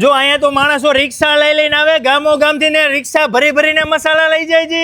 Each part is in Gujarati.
જો અહીંયા તો માણસો રિક્ષા લઈને આવે, ગામો ગામથી ને રિક્ષા ભરીને મસાલા લઈ જાય છે,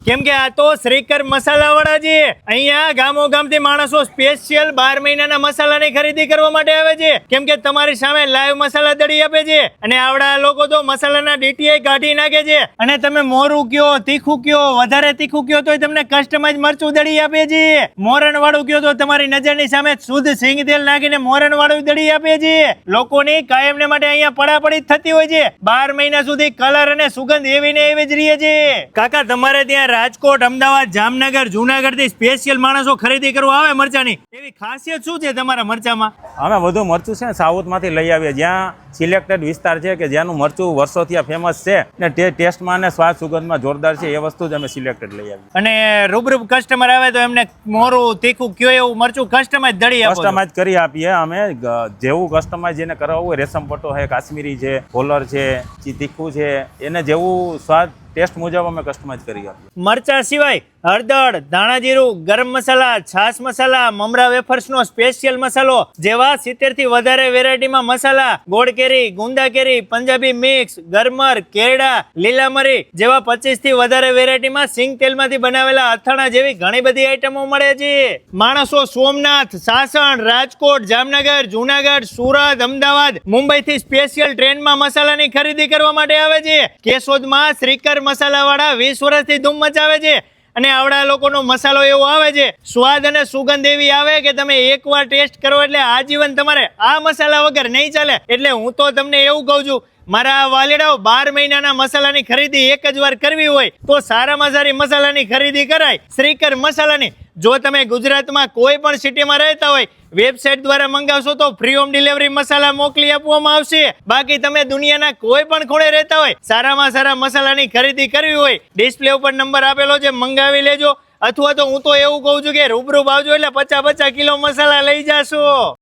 કેમ કે આ તો શ્રીકર મસાલા વાળા છે. અહીંયા ગામો ગામથી માણસો સ્પેશિયલ 12 મહિનાના મસાલાની ખરીદી કરવા માટે આવે છે, કેમ કે તમારી સામે લાઈવ મસાલા દળી આપે છે. અને આવડા લોકો તો મસાલાના ડીટીઆઈ કાઢી નાખે છે. અને તમે મોરું કયો, તીખું કયો, વધારે તીખું કયો તોય તમને કસ્ટમાઇઝ મરચું દળી આપે છે. મોરણ વાળું કયો તો તમારી નજરની સામે શુદ્ધ સિંગ તેલ નાખીને મોરણ વાળું દળી આપે છે. લોકોની કાયમને માટે અહીંયા પડાપડી થતી હોય છે. 12 મહિના સુધી કલર અને સુગંધ એવી ને એવી જ રહે છે. કાકા તમારે ત્યાં રાજકોટ, અમદાવાદ, જામનગર, જુનાગઢ થી સ્પેશિયલ માણસો ખરીદી કરવા આવે મરચાની, એવી ખાસિયત શું છે તમારા મરચામાં? અમે વધુ મરચું છે ને સાઉથ માંથી લઈ આવીએ, જ્યાં સિલેક્ટેડ વિસ્તાર છે કે જેનું મરચું વર્ષોથી ફેમસ છે ને ટેસ્ટમાં અને સ્વાદ સુગંધમાં જોરદાર છે, એ વસ્તુ જ અમે સિલેક્ટેડ લઈ આવીએ. અને રૂબરૂ કસ્ટમર આવે તો એમને મોરું, તીખું કયો એવું મરચું કસ્ટમાઇઝ દળી આપો? કસ્ટમાઇઝ કરી આપીએ અમે, જેવું કસ્ટમાઇઝ જેને કરાવવું હોય, રેશમ પટ્ટો છે, કાશ્મીરી છે, કોલર છે, તીખું છે, એને જેવું સ્વાદ ટેસ્ટ મુજબ અમે કસ્ટમાઇઝ કરી આપીએ. મરચા સિવાય હળદર, ધાણા જીરું, ગરમ મસાલા, છાસ મસાલા, મમરા વેફર્સનો સ્પેશિયલ મસાલો જેવા 70 થી વધારે વેરાયટીમાં મસાલા, ગોળ કેરી, ગુંદા કેરી, પંજાબી મિક્સ, ગરમર, કેરડા, લીલા મરી જેવા 25 થી વધારે વેરાયટીમાં સિંગ તેલમાંથી બનાવેલા અથાણા જેવી ઘણી બધી આઈટમો મળે છે. માણસો સોમનાથ, સાસણ, રાજકોટ, જામનગર, જુનાગઢ, સુરત, અમદાવાદ, મુંબઈ થી સ્પેશિયલ ટ્રેનમાં મસાલાની ખરીદી કરવા માટે આવે છે. કેશોદમાં શ્રીકર મસાલા વાળા 20 વર્ષથી ધૂમ મચાવે છે. અને આવડા લોકોનો મસાલો એવો આવે છે, સ્વાદ અને સુગંધ એવી આવે કે તમે એકવાર ટેસ્ટ કરો એટલે આજીવન તમારે આ મસાલા વગર નહીં ચાલે. એટલે હું તો તમને એવું કહું છું, મારા વાલીડાઓ 12 મહિનાના મસાલાની ખરીદી એક જ વાર કરવી હોય તો સારામાં સારી મસાલાની ખરીદી કરાય શ્રીકર મસાલાની. જો તમે ગુજરાતમાં કોઈ પણ સિટીમાં રહેતા હોય, વેબસાઇટ દ્વારા મંગાવશો તો ફ્રી હોમ ડિલિવરી મસાલા મોકલી આપવામાં આવશે. બાકી તમે દુનિયાના કોઈ પણ ખૂણે રહેતા હોય, સારામાં સારા મસાલાની ખરીદી કરવી હોય, ડિસ્પ્લે ઉપર નંબર આપેલો છે, મંગાવી લેજો. અથવા તો હું તો એવું કહું છું કે રૂબરૂ આવજો એટલે 50 કિલો મસાલા લઈ જાશો.